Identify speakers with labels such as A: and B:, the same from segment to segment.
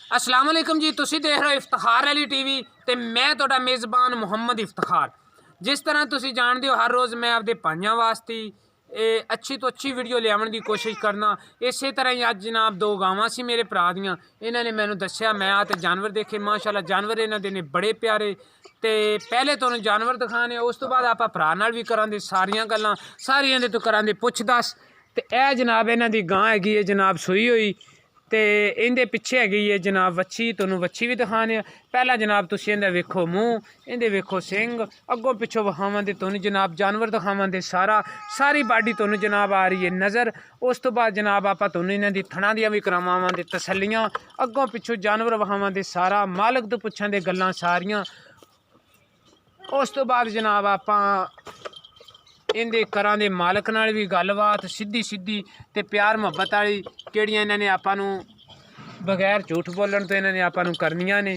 A: अस्सलाम वालेकुम जी, तुसी देख रहे हो इफ्तिखार अली टीवी ते मैं तुहाडा मेज़बान मुहम्मद इफ्तिखार। जिस तरह तुसी जानते हो हर रोज़ मैं आपदे भाइयों वास्ते अच्छी तो अच्छी वीडियो लियावन की कोशिश करना। इस तरह ही अज जनाब दो गावां सी मेरे भरा दियां, इन्होंने मैनू दस्सिया मैं आते जानवर देखे, माशाल्लाह जानवर इन्हां दे ने बड़े प्यारे। तो पहले तुहानूं जानवर दिखाने, उस तो बाद आपां भरा नाल भी करांदे सारियां गल्लां, सारियां दे तो करांदे पुछ दस। तो यह जनाब इन्हां दी गां हैगी है जनाब सूई हुई, तो इहदे पिछे हैगी है जनाब वच्छी। तुहानूं वच्छी भी दिखाने। पहला जनाब तुसीं इहदा वेखो मूँह, इहदे वेखो सिंग, अगों पिछों विखावां दे तुहानूं जनाब जानवर दिखावां दे सारी बाडी तुहानूं जनाब आ रही है नज़र। उस तो बाद जनाब आपां तुहानूं इन्हां दी थणां दियां भी करावां दे तसल्लियां, अगों पिछों जानवर विखावां दे सारा, मालक तो पुछां दे गल्लां सारियां। उस तो बाद जनाब आपां इहदे घरां दे मालक नाल भी गलबात सीधी सीधी ते प्यार मुहब्बत वाली किहड़ियां इन्हां ने आपां नूं बगैर झूठ बोलन तो इन्हां ने आपां नूं करनियां ने।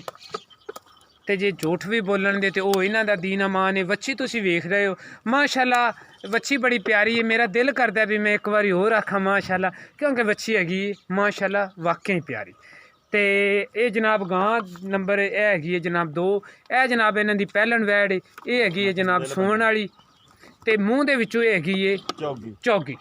A: ते जे झूठ भी बोलन दे ते ओह इन्हां दा दीन अमान है। वच्छी तुसीं वेख रहे हो माशाल्लाह, वच्छी बड़ी प्यारी है। मेरा दिल करदा भी मैं एक बारी होर आखां माशाल्लाह, क्योंकि वच्छी हैगी माशाल्लाह वाकई प्यारी। ते ये जनाब गां नंबर हैगी है जनाब 2। यह जनाब इन्हां दी पैहलन वैड़ है, ये हैगी है जनाब सूण वाली। ते मूँह दे विचों हैगी है चौगी,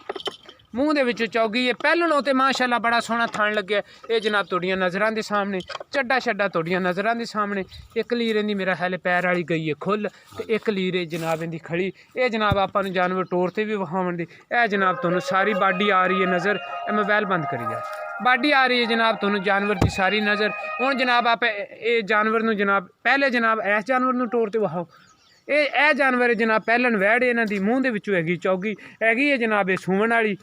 A: मूँह दे विचों चौगी है। पैहलों तो माशाल्लाह बड़ा सोहना थण लग्या। ये जनाब तुहाडियां नज़रां दे सामने, चड्डा छड्डा तुहाडियां नज़रां दे सामने। एक लीर इहदी मेरा ख्याल पैर वाली गई है खुल, ते एक लीर है जनाब इहदी खड़ी। ये जनाब आपां नूं जानवर टोर ते भी विखावन दे। यह जनाब तुहानूं सारी बाडी आ रही है नज़र। ए मोबाइल बंद करी जा, बाडी आ रही है जनाब तुहानूं जानवर की सारी नज़र। हुण जनाब आप ये जानवर नूं जनाब पहले जनाब इस जानवर नूं टोर ते विखाओ। यह जानवर है जनाब पैहलन वैड़ इन्हां दी, मूँह दे विचों हैगी चौगी, हैगी है जनाब ये सूवन वाली।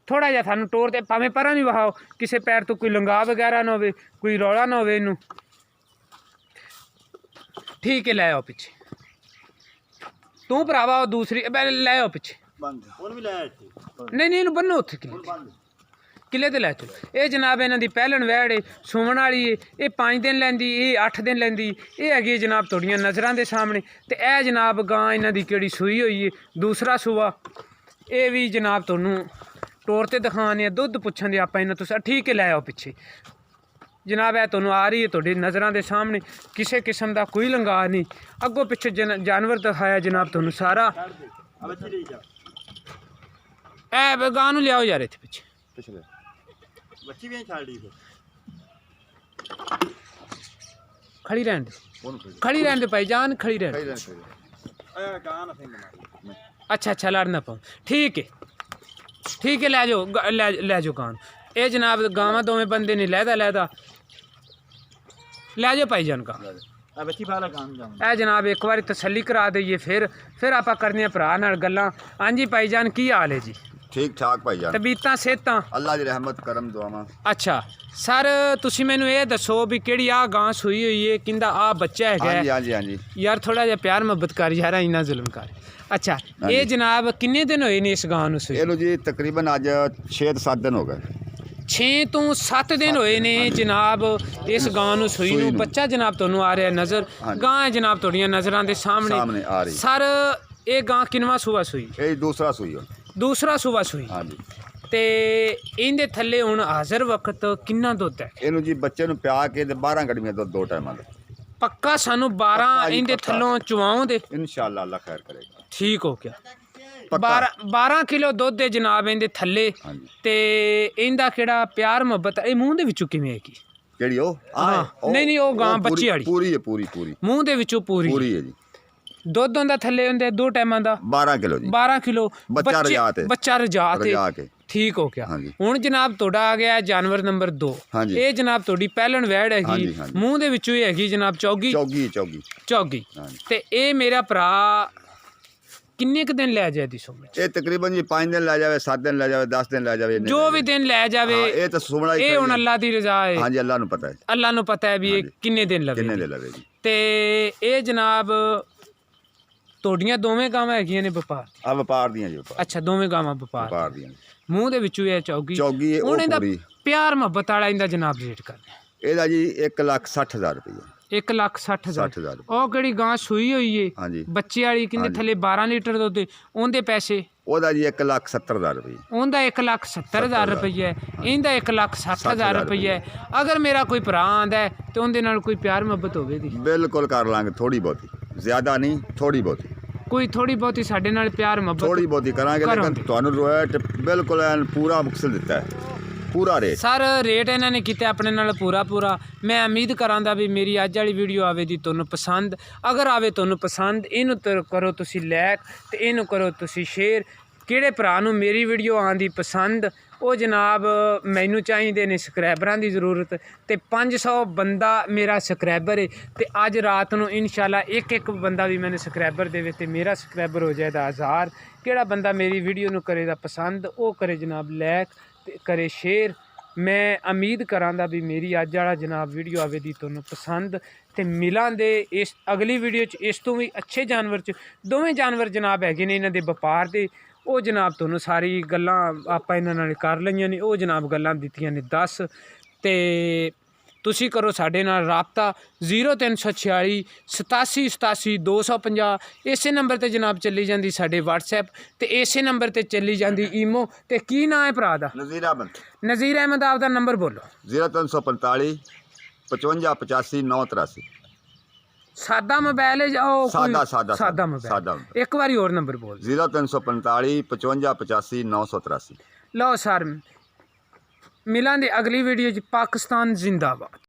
A: थोड़ा जिहा थानूं टोर ते भावें परां भी विखाओ, किसी पैर तो कोई लंगा वगैरह ना होवे, कोई रौला ना होवे इनू। ठीक है, लै आओ पिछे तू भरावा, दूसरी लै आओ पिछे। नहीं नहीं इनू बन्नो उत्थे किले ते लै चलो। ये जनाब इन्हां दी पैहलन वैड़ है, सूवन वाली है। ये 5 दिन लैंदी, ये 8 दिन लैंदी। ये हैगी जनाब तुहाडियां नज़रां दे सामने। ते यह जनाब गां इन्हां दी केड़ी सूई हुई है, दूसरा सूआ। ये भी जनाब तुहानूं टोर ते दिखाने, दुध पुछन दे आपां इन्हां तुस। ठीक है, लै आओ पिछे जनाब। है तुहानूं आ रही है तुहाडी नज़रां दे सामने, किसी किस्म का कोई लंगा नहीं। अगों पिछे जानवर दिखाया जनाब तुहानूं सारा। ए गां नूं लियाओ यार इत्थे पिछे, खड़ी रहन दे, खड़ी रहन दे भाईजान, खड़ी रहन दे। अच्छा अच्छा, लड़ ना पाओ। ठीक है ठीक है, लै जाओ लै जाओ गां। ये जनाब गावां दोवें बंदे ने लैदा लै जाओ भाईजान गां। ए जनाब एक बार तसल्ली करा दईए, फिर आपां करने भरा नाल गल्लां। हाँ जी भाईजान, की हाल है जी?
B: ठीक ठाक भाईजान,
A: तबीयतां सेहतां
B: अल्लाह दी रहमत करम दुआवां।
A: अच्छा सर, तुसी मैनू ये दसो भी केड़ी आ गां सूई हुई है, किंदा आ बच्चा है?
B: हाँ जी हाँ जी हाँ जी।
A: यार थोड़ा जिहा प्यार मुहब्बत कर यार, इन्ना जुल्म कर। अच्छा ये जनाब किन्ने दिन होए ने इस गां नूं सूई?
B: ਇਹਨੂੰ जी तकरीबन अज 6-7 दिन हो गए।
A: 6 तो 7 दिन होए ने जनाब इस गां नूं सूई नूं। बच्चा जनाब तुहानूं आ रहा नज़र, गां है जनाब तुहाडियां नज़रां दे सामने
B: आ रही।
A: सर ये गां किनवा सूआ सूई?
B: ये दूसरा सूई हो।
A: दूसरा सूआ सूई।
B: हाँ जी।
A: ते इहदे थल्ले हुण हाज़र वक्त किन्ना दुध है?
B: ਇਹਨੂੰ जी बच्चे नूं प्या के 12 गड़मियां दुध 2 टाइमां दा।
A: पक्का सानू 12 इहदे थल्लों चुवाओ दे?
B: इंशाअल्लाह अल्लाह खैर करेगा।
A: ठीक हो गया। 12 किलो दुध दे जनाब इहदे थल्ले।
B: हाँ जी।
A: ते इहदा केड़ा प्यार मुहब्बत ए मूँह दे विचों किवें है की?
B: केड़ी ओ?
A: हाँ नहीं नहीं, ओ गां बच्ची वाली
B: पूरी है, पूरी
A: मूँह दे विचों पूरी
B: है जी।
A: दुध होंदा थल्ले होंदे 2 टाइमां दा? 12
B: किलो जी।
A: 12 किलो
B: बच्चा
A: रजात है। ठीक हो गया। हुण जनाब तुहाडा आ गया जानवर नंबर 2।
B: हाँ जी।
A: ये जनाब तुहाडी पैहलन वैड़ हैगी, मूँह दे विचों ही हैगी जनाब चौगी। ते ये मेरा भरा किन्ने क दिन लै जाए दी सुमन?
B: ये तकरीबन जी 5 दिन लै जावे, 7 दिन लै जावे, 10 दिन लै जावे,
A: जो भी दिन लै जावे।
B: ये तो सुमना ही,
A: ये हुण अल्लाह दी रज़ा है।
B: हाँ जी, अल्लाह नूं पता है,
A: अल्लाह नूं पता है भी ये किन्ने दिन लवे
B: जी।
A: ते ये जनाब तुहाडियां दोवें गावां हैगियां ने व्यापार?
B: आ व्यापार दियां जी।
A: अच्छा दोवें गावां व्यापार
B: दियां।
A: मूँह दे विचों है चौगी।
B: हुण
A: इहदा प्यार मुहब्बत वाला इंदा जनाब रेट करना?
B: ਇਹਦਾ जी 1,60,000 रुपया।
A: 1,60,000
B: 60,000
A: ਉਹ ਕਿਹੜੀ ਗਾਂ ਸੂਈ ਹੋਈ ਏ
B: ਹਾਂਜੀ
A: ਬੱਚੇ ਵਾਲੀ ਕਹਿੰਦੇ
B: ਹਾਂਜੀ।
A: ਥੱਲੇ 12 ਲੀਟਰ ਦੁੱਧ ਏ, ਉਹਦੇ ਪੈਸੇ
B: ਉਹਦਾ ਜੀ 1,70,000 ਰੁਪਏ
A: ਉਹਦਾ 1,70,000 ਰੁਪਈਆ ਇਹਦਾ 1,60,000 ਰੁਪਈਆ ਅਗਰ ਮੇਰਾ ਕੋਈ ਭਰਾ ਆਂਦਾ ਤੇ ਉਹਦੇ ਨਾਲ ਕੋਈ ਪਿਆਰ ਮੁਹੱਬਤ ਹੋਵੇ ਦੀ
B: ਬਿਲਕੁਲ ਕਰ ਲਾਂਗੇ ਥੋੜੀ ਬਹੁਤੀ ਜ਼ਿਆਦਾ ਨਹੀਂ ਥੋੜੀ ਬਹੁਤੀ
A: ਕੋਈ ਥੋੜੀ ਬਹੁਤੀ ਸਾਡੇ ਨਾਲ ਪਿਆਰ ਮੁਹੱਬਤ
B: ਥੋੜੀ ਬਹੁਤੀ ਕਰਾਂਗੇ ਲੇਕਿਨ ਤੁਹਾਨੂੰ ਰੇਟ ਬਿਲਕੁਲ ਐਨ ਪੂਰਾ ਮੁਕਸਦ ਦਿੱਤਾ ਹੈ ਪੂਰਾ ਰੇਟ
A: ਸਰ ਰੇਟ ਇਹਨਾਂ ਨੇ ਕੀਤਾ ਆਪਣੇ ਨਾਲ ਪੂਰਾ ਮੈਂ ਉਮੀਦ ਕਰਾਂਦਾ ਵੀ ਮੇਰੀ ਅੱਜ ਵਾਲੀ ਵੀਡੀਓ ਆਵੇ ਦੀ ਤੁਹਾਨੂੰ ਪਸੰਦ ਅਗਰ ਆਵੇ ਤੁਹਾਨੂੰ ਪਸੰਦ ਇਹਨੂੰ ਕਰੋ ਤੁਸੀਂ ਲਾਈਕ ਤੇ ਇਹਨੂੰ ਕਰੋ ਤੁਸੀਂ ਸ਼ੇਅਰ ਕਿਹੜੇ ਭਰਾ ਨੂੰ ਮੇਰੀ ਵੀਡੀਓ ਆਂਦੀ ਪਸੰਦ ਉਹ ਜਨਾਬ ਮੈਨੂੰ ਚਾਹੀਦੇ ਨੇ ਸਬਸਕ੍ਰਾਈਬਰਾਂ ਦੀ ਜ਼ਰੂਰਤ ਤੇ 500 ਬੰਦਾ ਮੇਰਾ ਸਬਸਕ੍ਰਾਈਬਰ ਹੈ ਤੇ ਅੱਜ ਰਾਤ ਨੂੰ ਇਨਸ਼ਾਅੱਲਾ ਇੱਕ ਬੰਦਾ ਵੀ ਮੈਨੂੰ ਸਬਸਕ੍ਰਾਈਬਰ ਦੇਵੇ ਤੇ ਮੇਰਾ ਸਬਸਕ੍ਰਾਈਬਰ ਹੋ ਜਾਏਗਾ 1000 ਕਿਹੜਾ ਬੰਦਾ ਮੇਰੀ ਵੀਡੀਓ ਨੂੰ ਕਰੇਗਾ ਪਸੰਦ ਉਹ ਕਰੇ ਜਨਾਬ ਲਾਈਕ ਤੇ ਕਰੇ ਸ਼ੇਅਰ ਮੈਂ ਉਮੀਦ ਕਰਾਂਦਾ ਵੀ ਮੇਰੀ ਅੱਜ ਵਾਲਾ ਜਨਾਬ ਵੀਡੀਓ ਆਵੇ ਦੀ ਤੁਹਾਨੂੰ ਪਸੰਦ ਤੇ ਮਿਲਾਂ ਦੇ ਇਸ ਅਗਲੀ ਵੀਡੀਓ 'ਚ ਇਸ ਤੋਂ ਵੀ ਅੱਛੇ ਜਾਨਵਰ 'ਚ ਦੋਵੇਂ ਜਾਨਵਰ ਜਨਾਬ ਹੈਗੇ ਨੇ ਇਹਨਾਂ ਦੇ ਵਪਾਰ ਦੇ ਉਹ ਜਨਾਬ ਤੁਹਾਨੂੰ ਸਾਰੀ ਗੱਲਾਂ ਆਪਾਂ ਇਹਨਾਂ ਨਾਲ ਕਰ ਲਈਆਂ ਨੇ ਉਹ ਜਨਾਬ ਗੱਲਾਂ ਦਿੱਤੀਆਂ ਨੇ 10 ਤੇ ਤੁਸੀਂ ਕਰੋ ਸਾਡੇ ਨਾਲ ਰਾਬਤਾ 0346 87 87 250 ਇਸੇ ਨੰਬਰ ਤੇ ਜਨਾਬ ਚੱਲੀ ਜਾਂਦੀ ਸਾਡੇ WhatsApp ਤੇ ਇਸੇ ਨੰਬਰ ਤੇ ਚੱਲੀ ਜਾਂਦੀ ਈਮੋ ਤੇ ਕੀ ਨਾਂ ਹੈ ਭਰਾ ਦਾ
B: ਨਜ਼ੀਰ ਅਹਿਮਦ
A: ਨਜ਼ੀਰ ਅਹਿਮਦ ਆਪ ਦਾ ਨੰਬਰ ਬੋਲੋ
B: 0345 55 85 983
A: ਸਾਦਾ ਮੋਬਾਈਲ ਹੈ ਜਾਂ ਉਹ
B: ਸਾਦਾ
A: ਸਾਦਾ ਮੋਬਾਈਲ ਇੱਕ ਵਾਰੀ ਹੋਰ ਨੰਬਰ ਬੋਲ
B: 0345 55 85 983
A: ਲਓ ਸਰ ਮਿਲਾਂਗੇ ਅਗਲੀ ਵੀਡੀਓ 'ਚ ਪਾਕਿਸਤਾਨ ਜ਼ਿੰਦਾਬਾਦ